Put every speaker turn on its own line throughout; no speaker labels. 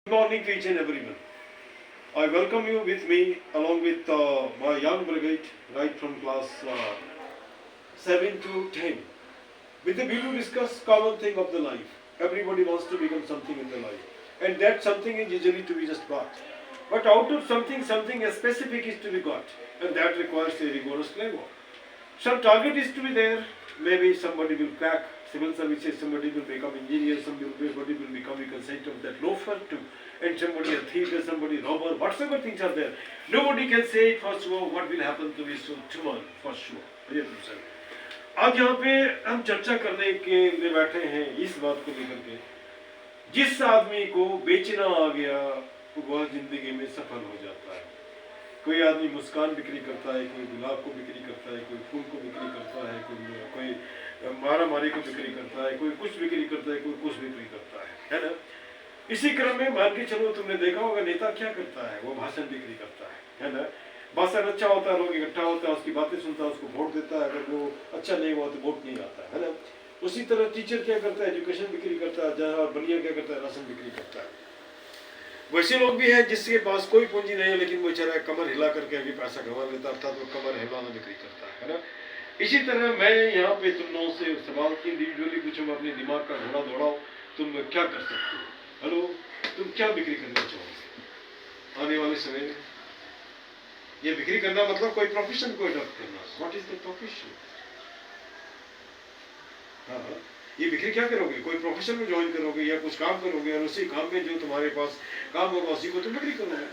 Good morning to each and everyone. I welcome you with me along with my young brigade right from class 7 to 10 with the view to discuss common thing of the life. Everybody wants to become something in the life, and that something is usually to be just got. But out of something, something specific is to be got, and that requires a rigorous labor. Some target is to be there. Maybe somebody will crack civil services, somebody will become engineer, somebody will become a consultant of that loafer too, and somebody a thief, somebody robber, whatsoever things are there. Nobody can say it for sure what will happen to me so tomorrow for sure. आज यहाँ पे हम चर्चा करने के लिए बैठे हैं इस बात को लेकर के, जिस आदमी को बेचना आ गया वह जिंदगी में सफल हो जाता है। कोई आदमी मुस्कान बिक्री करता है, कोई गुलाब को बिक्री करता है, कोई फूल को बिक्री करता है, कोई मारा मारी को बिक्री करता है, कोई कुछ बिक्री करता है, कोई कुछ बिक्री करता है ना। इसी क्रम में मान के चलो, तुमने देखा होगा नेता क्या करता है, वो भाषण बिक्री करता है ना। भाषण अच्छा होता है, लोग इकट्ठा होता है, उसकी बातें सुनता है, उसको वोट देता है। अगर वो अच्छा नहीं हुआ तो वोट नहीं आता है ना। उसी तरह टीचर क्या करता है, एजुकेशन बिक्री करता है। जहाँ बनिया क्या करता है, राशन बिक्री करता है। वैसे लोग भी हैं जिसके पास कोई पूंजी नहीं है, लेकिन वो बेचारा कमर हिला करके अभी पैसा कमा लेता, अर्थात वो कमर हिलाना बिक्री करता है ना। इसी तरह मैं यहाँ पे तुम लोगों से सवाल इंडिविजुअली पूछूंगा, अपने दिमाग का घोड़ा दौड़ाओ, तुम क्या कर सकते हो। हेलो, तुम क्या बिक्री करना चाहोगे आने वाले समय में? ये बिक्री करना मतलब कोई प्रोफेशन को अडॉप्ट करना। What is the profession? हाँ, ये बिक्री क्या करोगे? कोई प्रोफेशन में ज्वाइन करोगे या कुछ काम करोगे, और उसी काम में जो तुम्हारे पास काम होगा उसी को तुम बिक्री करोगे।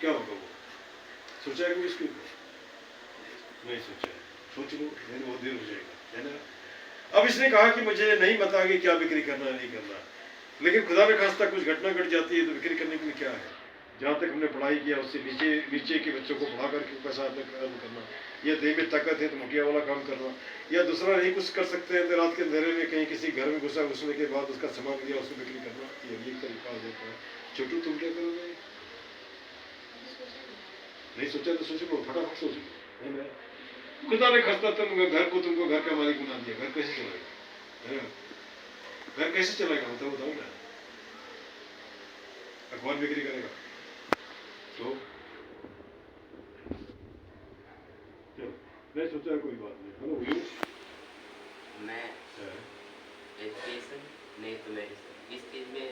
क्या होगा वो? सोचा है कोई इसके ऊपर? नहीं सोचा है। सोच लो, बहुत देर हो जाएगा, है ना। अब इसने कहा कि मुझे नहीं पता कि क्या बिक्री करना नहीं करना, लेकिन खुदा न खास्ता कुछ घटना घट जाती है तो बिक्री करने के लिए क्या है? जहाँ तक हमने पढ़ाई किया उससे नीचे के बच्चों को पढ़ा करके पैसा अर्न करना, या देह में ताकत है तो मुखिया वाला काम करना, या दूसरा नहीं कुछ कर सकते हैं तो रात के अंधेरे में कहीं किसी घर में घुसने के बाद उसका सामान लिया उसको बिक्री करना। ये तरीका हो जाता है। छोटू, तुम क्या करोगे? नहीं सोचा तो सोच लो, फटाफट सोच लो, है ना। खुदा ने खास्ता तुमको घर का मालिक बना दिया, घर कैसे चलाएगा? घर कैसे चलाएगा बताओ ना। अखबार बिक्री करेगा तो नहीं सोचा है, कोई बात नहीं। हेलो यू,
मैं एजुकेशन नहीं तो मेडिसिन, इस चीज में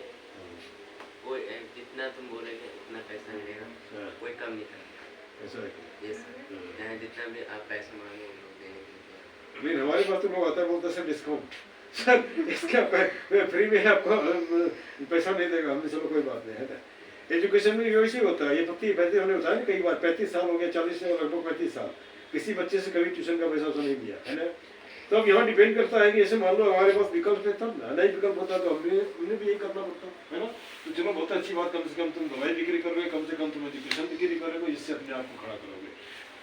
कोई जितना तुम बोलेंगे उतना पैसा मिलेगा, कोई कम नहीं करेगा।
ऐसा है?
यस सर, जितना भी आप पैसा मांगे वो लोग देने के लिए।
नहीं, हमारे पास तो लोग आता है, बोलता है सर डिस्काउंट, सर इसका फ्री में आपको पैसा नहीं देगा हमने। चलो कोई बात नहीं, है ना। एजुकेशन में वैसे ही होता है। ये पत्ती पैसे हमने बताया ना कई बार, 35 साल हो गया, 40 से लगभग 35 साल किसी बच्चे से कभी ट्यूशन का पैसा तो नहीं दिया, है ना। तो अब यहाँ डिपेंड करता है कि ऐसे मान लो हमारे पास विकल्प है तब ना, नहीं विकल्प होता तो हमने भी यही करना पड़ता, है ना। तो चलो बहुत अच्छी बात, कम से कम तुम दवाई बिक्री कर रहे हो, कम से कम तुम एजुकेशन बिक्री कर रहे हो, इससे अपने आप को खड़ा करोगे।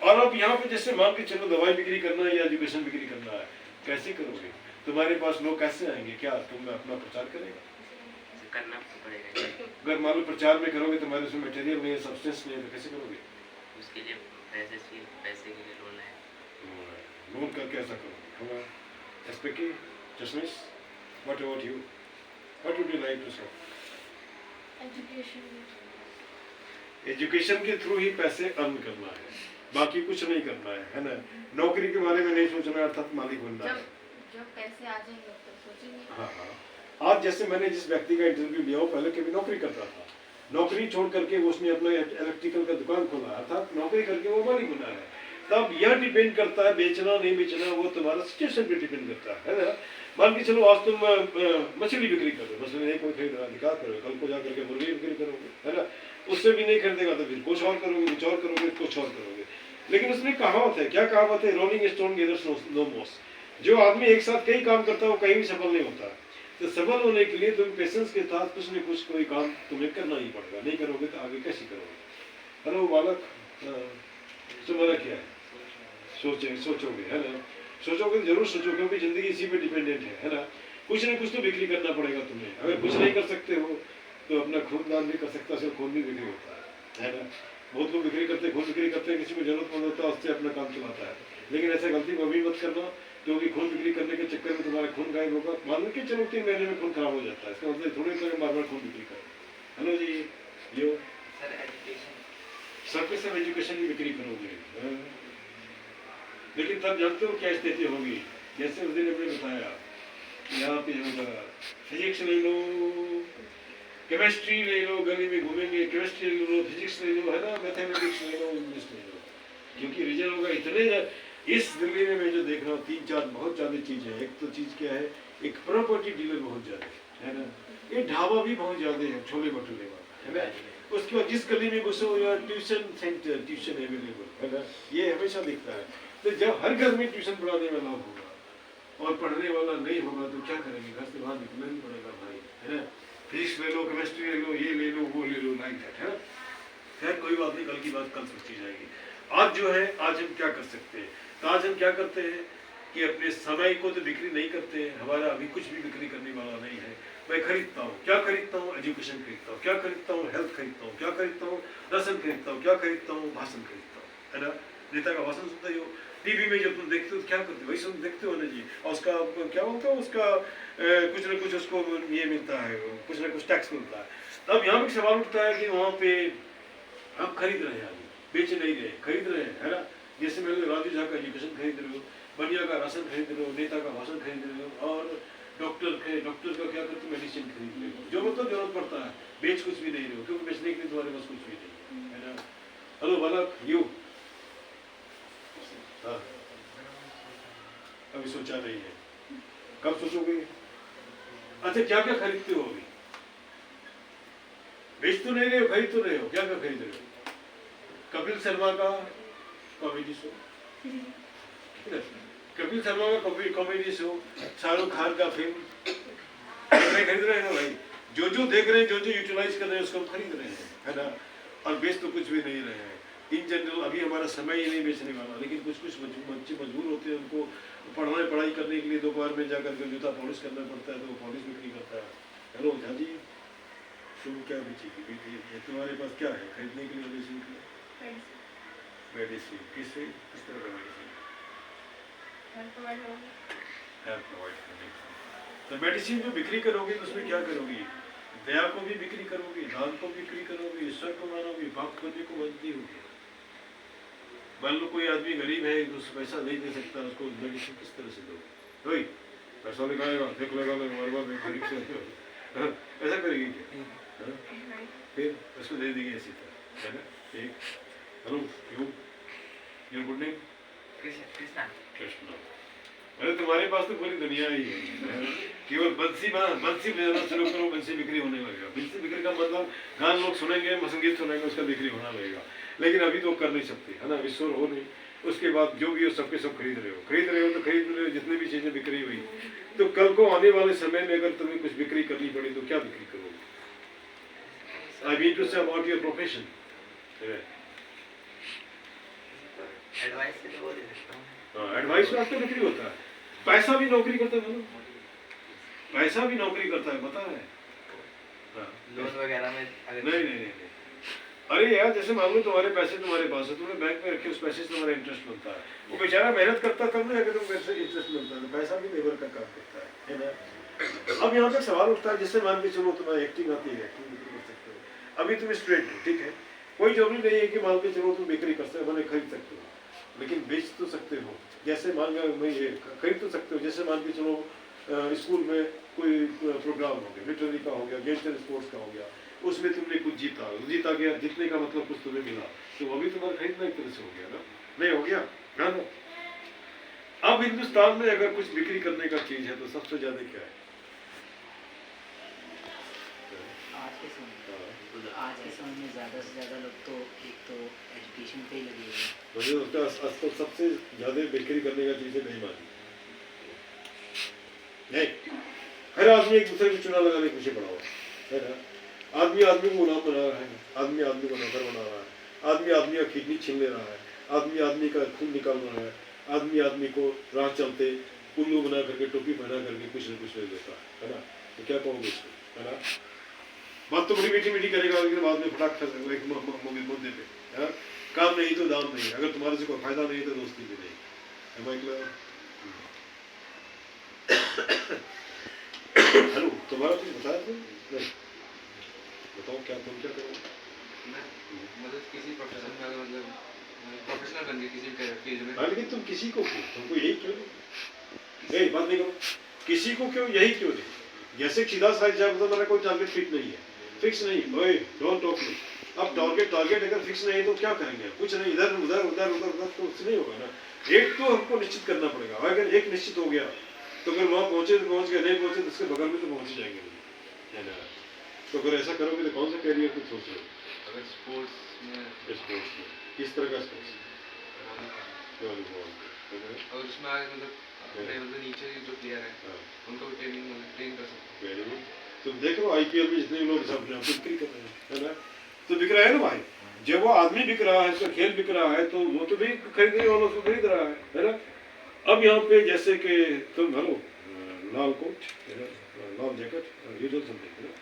और अब यहाँ पे जैसे मान के चलो दवाई बिक्री करना है या एजुकेशन बिक्री करना है, कैसे करोगे? तुम्हारे पास लोग कैसे आएंगे? क्या तुम अपना प्रचार करेगा?
करना पड़ेगा।
अगर मान लो प्रचार में करोगे, तुम्हारे उसमें मटेरियल नहीं है, सब्सटेंस नहीं है, तो कैसे करोगे?
उसके लिए पैसे के लिए लोन है।
लोन करके ऐसा करो। SPK, Jasmine, what about you? What would you like to say? Education के थ्रू ही पैसे अर्न करना है, बाकी कुछ नहीं करना है ना। नौकरी के बारे में नहीं सोचना, अर्थात मालिक बनना है।
जब पैसे आ जाएंगे तो सोचेंगे।
हाँ, आज जैसे मैंने जिस व्यक्ति का इंटरव्यू लिया, वो पहले कभी नौकरी करता था, नौकरी छोड़ करके उसने अपना इलेक्ट्रिकल का दुकान खोला, अर्थात नौकरी करके वो मालिक बना है। तब यह डिपेंड करता है, बेचना नहीं बेचना वो तुम्हारा सिचुएशन पे डिपेंड करता है ना। मान के चलो आज तुम मछली बिक्री करो, मछली नहीं कोई खरीद रहा, निकाल करो, कल को जाकर के मुर्गी बिक्री करोगे, है ना। उससे भी नहीं खरीदेगा तो फिर कुछ और करोगे, कुछ और करोगे, कुछ और करोगे। लेकिन उसमें कहावत है, क्या कहावत है? रोलिंग स्टोन गेदर्स नो मोस। जो आदमी एक साथ कई काम करता है वो कहीं भी सफल नहीं होता। तो सफल होने के लिए तुम पेशेंस के साथ कुछ न कुछ कोई काम तुम्हें करना ही पड़ेगा, नहीं करोगे तो आगे कैसे करोगे? हेलो बालक, तुम्हारा क्या है? सोचोगे, है ना। सोचोगे तो जरूर सोचो, क्योंकि जिंदगी इसी पे डिपेंडेंट है ना। कुछ न कुछ तो बिक्री करना पड़ेगा तुम्हें। अगर कुछ नहीं कर सकते हो तो अपना खून दान भी कर सकता है, सिर्फ खून भी बिक्री होता है ना। बहुत लोग बिक्री करते हैं, खून बिक्री करते हैं, किसी को जरूरतमंद होता है उससे अपना काम चलाता है। लेकिन ऐसा गलती कभी मत करना, क्योंकि खून बिक्री करने के चक्कर में तुम्हारा खून गायब होगा। मान लो कि चलो 3 महीने में खून खराब हो जाता है, इसका मतलब थोड़ी बार बार खून बिक्री करो। हेलो जी, ऑफ एजुकेशन की बिक्री करोगे? लेकिन तब जानते हो क्या स्थिति होगी? जैसे उस दिन हमने बताया, यहाँ पे होगा फिजिक्स ले लो, केमिस्ट्री ले लो, गली में घूमेंगे, केमिस्ट्री ले लो, फिजिक्स ले लो, है ना, मैथमेटिक्स ले लो, इंग्लिश ले लो, क्योंकि रीजन होगा इतने। इस दिल्ली में मैं जो देख रहा हूँ 3-4 बहुत ज़्यादा चीज़ है। एक तो चीज़ क्या है, एक प्रॉपर्टी डीलर बहुत ज़्यादा है ना, ये ढाबा भी बहुत ज़्यादा है, छोले भटूरे वाला, है ना। उसके बाद जिस गली में घुसो या ट्यूशन सेंटर, ट्यूशन अवेलेबल, है ना, ये हमेशा दिखता है। तो जब हर घर में ट्यूशन पढ़ाने वाला होगा और पढ़ने वाला नहीं होगा तो क्या करेंगे? घर से बाहर निकलना ही पड़ेगा भाई, है ना। फिजिक्स ले लो, केमिस्ट्री ले लो, ये ले लो, वो ले लो, लाइक दैट, है ना। खैर कोई बात नहीं, कल की बात कल सोची जाएगी। आज जो है, आज हम क्या कर सकते हैं? तो आज हम क्या करते हैं कि अपने समय को तो बिक्री नहीं करते हैं। हमारा अभी कुछ भी बिक्री करने वाला नहीं है। मैं खरीदता हूँ, क्या खरीदता हूँ? एजुकेशन खरीदता हूँ। क्या खरीदता हूँ? हेल्थ खरीदता हूँ। क्या खरीदता हूँ? रसन खरीदता हूँ। क्या खरीदता हूँ? भाषण खरीदता हूँ, है ना। नेता का भाषण सुनते हो, टीवी में जब तुम देखते हो तो क्या करते हो? वही सुन देखते हो ना जी। और उसका क्या बोलते हो, उसका कुछ ना कुछ उसको ये मिलता है, कुछ ना कुछ टैक्स मिलता है। तब यहाँ पे सवाल उठता है कि वहाँ पे हम खरीद रहे हैं, आदमी बेच नहीं रहे, खरीद रहे हैं, है ना। जैसे मैंने राजू झा का एजुकेशन खरीद रहे हो, बनिया का राशन खरीद रहे हो, नेता का भाषण खरीद रहे हो, और डॉक्टर का क्या करते हो? मेडिसिन खरीद रहे हो। जो मतलब जरूरत पड़ता है, बेच कुछ भी नहीं रहे हो, क्योंकि बेचने के लिए तुम्हारे पास कुछ भी नहीं है ना। हेलो बालक, यू हाँ, अभी सोचा नहीं है, कब सोचोगे? अच्छा, क्या क्या खरीदते हो अभी? बेच तो नहीं रहे हो, खरीद तो रहे हो। क्या क्या खरीद रहे हो? कपिल शर्मा का कॉमेडी शो, कपिल शर्मा का कॉमेडी शो, शाहरुख खान का फिल्म खरीद रहे हैं ना भाई। जो जो देख रहे हैं, जो जो यूटिलाइज कर रहे हैं, उसको हम खरीद रहे हैं, है ना। और बेच तो कुछ भी नहीं रहे हैं। इन जनरल अभी हमारा समय ही नहीं बेचने वाला, लेकिन कुछ कुछ बच्चे मजबूर होते हैं, उनको पढ़ाई करने के लिए दोपहर में जाकर के जूता पॉलिश करना पड़ता है, तो वो पॉलिश बिक्री करता है। हेलो झा जी, तुम क्या बेचेगी? तुम्हारे पास क्या है खरीदने के लिए? मेडिसिन, मेडिसिन किस तरह का मेडिसिन? हेल्थ प्रोवाइड करने का। तो मेडिसिन जो बिक्री करोगे तो उसमें क्या करोगी? दया को भी बिक्री करोगी, दान को बिक्री करोगी, ईश्वर को मानोगी, पाप करने को मानती होगी। मान लो कोई आदमी गरीब है, उसको पैसा नहीं दे सकता, उसको मेडिसिन किस तरह से दोगे? वही पैसा लगाएगा, देख लगा ऐसा करेगी क्या? फिर उसको दे देंगे इसी तरह, है ना। एक hello, your good name?
Krishna.
Krishna. अरे तुम्हारे पास तो पूरी दुनिया ही है, केवल बंसी बजाना शुरू करो, बंसी बिक्री होने लगेगा। बंसी बिक्री का मतलब गान लोग सुनेंगे, संगीत सुनेंगे, उसका बिक्री होना लगेगा। लेकिन अभी तो कर नहीं सकते, है ना, विश्वर हो नहीं। उसके बाद जो भी हो सबके सब खरीद रहे हो तो खरीद रहे हो। जितने भी चीजें बिक्री हुई, तो कल को आने वाले समय में अगर तुम्हें कुछ बिक्री करनी पड़ी तो क्या बिक्री करोगे? I mean to say about your profession.
Advice से तो वो दे सकता हूँ।
हाँ, एडवाइस में आपका बिक्री होता है। पैसा भी नौकरी करता है, मतलब पैसा भी नौकरी करता है, पता है। हाँ,
लोन वगैरह में अगर
नहीं। अरे यार, जैसे मान लो तुम्हारे पैसे तुम्हारे पास है, तुमने बैंक में रखे, उस पैसे से तुम्हारा इंटरेस्ट मिलता है। वो बेचारा मेहनत करता है, तब ना अगर तुम पैसे इंटरेस्ट मिलता है, तो पैसा भी लेबर का काम करता है ना। अब यहाँ पे सवाल उठता है, जिससे मान के चलो तुम्हारी एक्टिंग आती है, एक्टिंग बिक्री कर सकते हो। अभी तुम स्ट्रेट हो, ठीक है, कोई जरूरी नहीं है कि मान के चलो तुम बिक्री कर सकते हो, मैंने खरीद सकते हो, लेकिन बेच तो सकते हो। जैसे मान ये खरीद तो सकते हो, जैसे मान के चलो स्कूल में कोई प्रोग्राम हो गया, लिटरेरी का हो गया, गेम्स एंड स्पोर्ट्स का हो गया, उसमें तुमने कुछ जीता गया, जीतने का मतलब कुछ तुम्हें मिला, तो वो भी तुम्हारा खरीदना एक तरह से हो गया ना, नहीं हो गया ना। अब हिंदुस्तान में अगर कुछ बिक्री करने का चीज है तो सबसे ज्यादा क्या है?
आज के समय में ज़्यादा से ज़्यादा लोग तो एक तो एजुकेशन पे ही लगे हुए हैं।
मुझे उसका सबसे ज्यादा बिक्री करने का चीज है बेईमानी। नहीं, हर आदमी एक दूसरे को चुनाव लगाने के पीछे पड़ा हुआ है ना। आदमी आदमी को गुलाम बना रहा है, आदमी आदमी को नौकर बना रहा है, आदमी आदमी का किडनी छीन ले रहा है, आदमी आदमी का खून निकाल रहा है, आदमी आदमी को राह चलते उल्लू बना करके, टोपी पहना करके कुछ न कुछ ले लेता है ना। तो क्या कहोगे इसको, है ना। बात तो बड़ी मीठी करेगा, लेकिन बाद में फटाक कर एक मुद्दे पे, है ना। काम नहीं तो दाम नहीं, अगर तुम्हारे से कोई फायदा नहीं तो दोस्ती भी नहीं, है भाई। हेलो, तुम्हारा कुछ बताया तुम? नहीं, बताओ क्या तुम क्या करोगे?
मैं मतलब किसी प्रोफेशन में अगर मतलब प्रोफेशनल बन गया किसी फील्ड में
हाँ, लेकिन तुम किसी को क्यों, तुमको यही क्यों नहीं, बात नहीं करो, किसी को क्यों, यही क्यों नहीं। जैसे सीधा साइज जाए तो मेरा कोई टारगेट फिट नहीं है, फिक्स नहीं, ओए डोंट टॉक मी। अब टारगेट अगर फिक्स नहीं है तो क्या करेंगे, कुछ नहीं, इधर उधर उधर उधर उधर तो कुछ नहीं होगा ना। एक तो हमको निश्चित करना पड़ेगा, अगर एक निश्चित हो गया तो अगर वहाँ पहुंचे तो पहुंच गए, नहीं पहुंचे तो उसके बगल में तो पहुंच जाएंगे, है ना। तो अगर ऐसा करोगे तो कौन सा कैरियर कुछ सोचो।
अगर स्पोर्ट्स में
स्पोर्ट्स में किस तरह का स्पोर्ट्स, वॉलीबॉल,
और उसमें आगे मतलब अपने मतलब नीचे जो प्लेयर है उनको भी ट्रेनिंग मतलब ट्रेन कर सकते
वेरी गुड। तुम देख लो आईपीएल में जितने लोग सब अपने आप को बिक्री कर रहे हैं, है ना। तो बिक रहा है ना भाई, जब वो आदमी बिक रहा है, उसका खेल बिक रहा है, तो वो तो भी खरीदने वाला उसको खरीद रहा है ना। अब यहाँ पे जैसे कि तुम हेलो लाल कोट, लाल जैकेट, ये जो समथिंग है ना।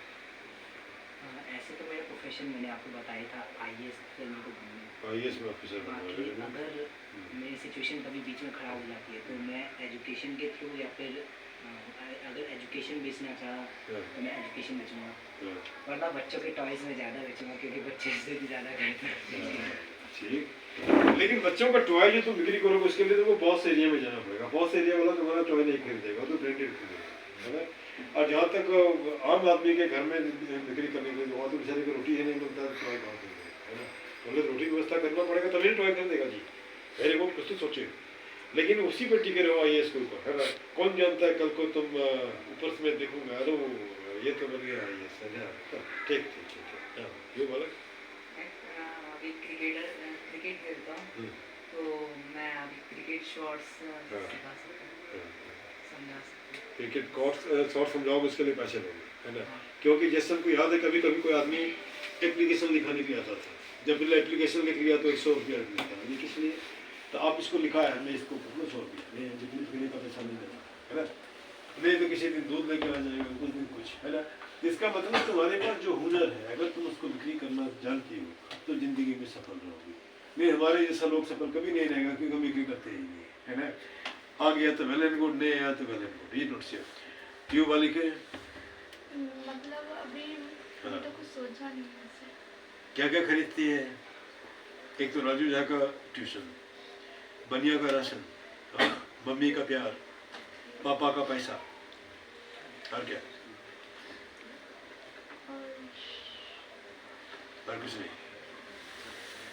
ऐसे तो मेरा प्रोफेशन मैंने आपको बताया था आईएएस मेरे को बनना है।
आईएएस में ऑफिसर
बाकी अगर मेरी सिचुएशन कभी बीच में खराब हो जाती है तो मैं एजुकेशन के थ्रू या फिर अगर एजुकेशन बेचना चाहा तो मैं एजुकेशन बेचूंगा, वरना बच्चों के टॉयज में ज़्यादा बेचूंगा क्योंकि बच्चे से भी ज़्यादा खरीदते हैं।
ठीक, लेकिन बच्चों का टॉय जो तुम बिक्री करोगे उसके लिए तुमको बहुत से एरिया में जाना पड़ेगा, बहुत से एरिया वाला तुम्हारा टॉय नहीं खरीदेगा, तो ब्रांडेड खरीदेगा, है ना। और जहाँ तक आम आदमी के घर में बिक्री करने के लिए वहाँ तो बेचारे को रोटी ही नहीं मिलता है, टॉय कहाँ खरीदेगा, है ना। बोले रोटी की व्यवस्था करना पड़ेगा तभी टॉय खरीदेगा जी, वेरी गुड, कुछ तो सोचे। लेकिन उसी पर टिके रहो आईएएस के ऊपर, है ना। कौन जानता है कल को तुम ऊपर से मैं देखूंगा, अरे ये तो बन गया आईएएस, है ना। ठीक ठीक ठीक है, ये बोला
अभी क्रिकेट खेलता हूँ तो मैं अभी क्रिकेट शॉट्स सिखा सकता हूँ, समझा सकता हूँ।
क्रिकेट शॉर्ट समझाओगे उसके लिए पैसे लोगे, है ना। क्योंकि जैसे हमको याद है कभी कभी कोई आदमी एप्लीकेशन लिखाने के लिए आता था, जब एप्लीकेशन लिख लिया तो 100 रुपया लिखा, ये किस लिए, तो आप इसको लिखा है, मैं इसको कितना 100 रुपया, मैं लिखने का पैसा नहीं देता, है ना। नहीं तो किसी दिन दूध लेकर आ जाएगा, कुछ दिन कुछ, है ना। इसका मतलब तुम्हारे पास जो हुनर है अगर तुम उसको बिक्री करना जानती हो तो जिंदगी में सफल रहोगी। नहीं, हमारे जैसा लोग सफल कभी नहीं रहेगा क्योंकि हम बिक्री करते ही नहीं, है ना। आ गया तो वेल एंड गुड, नहीं आया तो वेल एंड गुड, ये नोट से क्यों वाली के
मतलब अभी मैंने तो कुछ सोचा नहीं है ऐसे।
क्या क्या खरीदती है। एक तो राजू झा का ट्यूशन, बनिया का राशन, मम्मी का प्यार, पापा का पैसा, और क्या, और कुछ नहीं।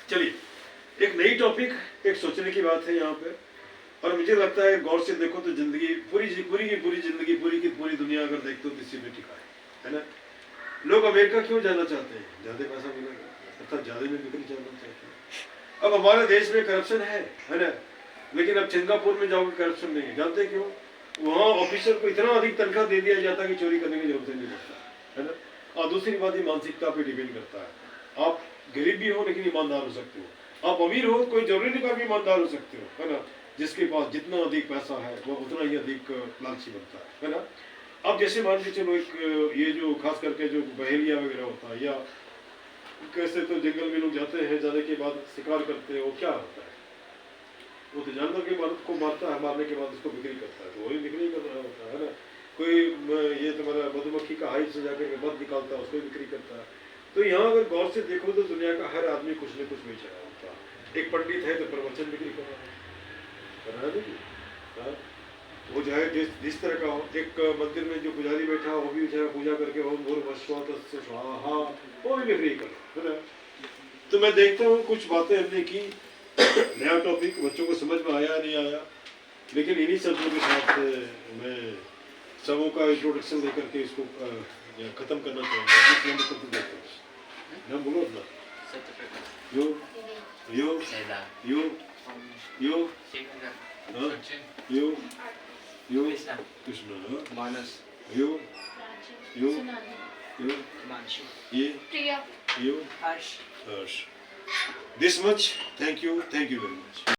चलिए एक नई टॉपिक, एक सोचने की बात है यहाँ पे, और मुझे लगता है गौर से देखो तो जिंदगी पूरी की पूरी जिंदगी, पूरी की पूरी दुनिया अगर देखते हो तो इसी में टिका है ना। लोग अमेरिका क्यों जाना चाहते हैं, ज्यादा पैसा मिलेगा, अर्थात ज्यादा में बिक्री जाना चाहते हैं। अब हमारे देश में करप्शन है ना, लेकिन अब सिंगापुर में जाओगे करप्शन नहीं है, जानते क्यों, वहाँ ऑफिसर को इतना अधिक तनख्वाह दे दिया जाता है कि चोरी करने की जरूरत नहीं पड़ता, है ना। और दूसरी बात ये मानसिकता पे डिपेंड करता है, आप गरीब भी हो लेकिन ईमानदार हो सकते हो, आप अमीर हो कोई जरूरी नहीं आप ईमानदार हो सकते हो, है ना। जिसके पास जितना अधिक पैसा है वो उतना ही अधिक लालची बनता है ना। अब जैसे मान के चलो एक ये जो खास करके जो बहेलिया वगैरह होता है, या कैसे तो जंगल में लोग जाते हैं, जाने के बाद शिकार करते हैं, वो क्या होता है, वो तो जानवर के मर्द को मारता है, मारने के बाद उसको बिक्री करता है, तो वही बिक्री कर रहा होता है ना। कोई ये तुम्हारा मधुमक्खी का हाइट से जाकर मध निकालता है, उसको बिक्री करता है। तो यहाँ अगर गौर से देखो तो दुनिया का हर आदमी कुछ न कुछ बेच रहा होता है। एक पंडित है तो प्रवचन बिक्री कर रहा है, वो चाहे जिस तरह का हो। एक मंदिर में जो पुजारी बैठा वो भी बेचारा पूजा करके ओम भूर्भुवस्सुः स्वाहा, वो भी बिक्री कर रहा है ना। तो मैं देखता हूँ कुछ बातें हमने की, नया टॉपिक बच्चों को समझ में आया नहीं आया, लेकिन इन्हीं शब्दों के साथ मैं सबों का इंट्रोडक्शन लेकर के इसको खत्म करना चाहूँगा। ना बोलो अपना यो यो यो यो यो यो कृष्ण
मानस
यो यो
सुनाने,
यो
हिमांशु,
ये
प्रिया,
यो
हर्ष।
This much. Thank you very much.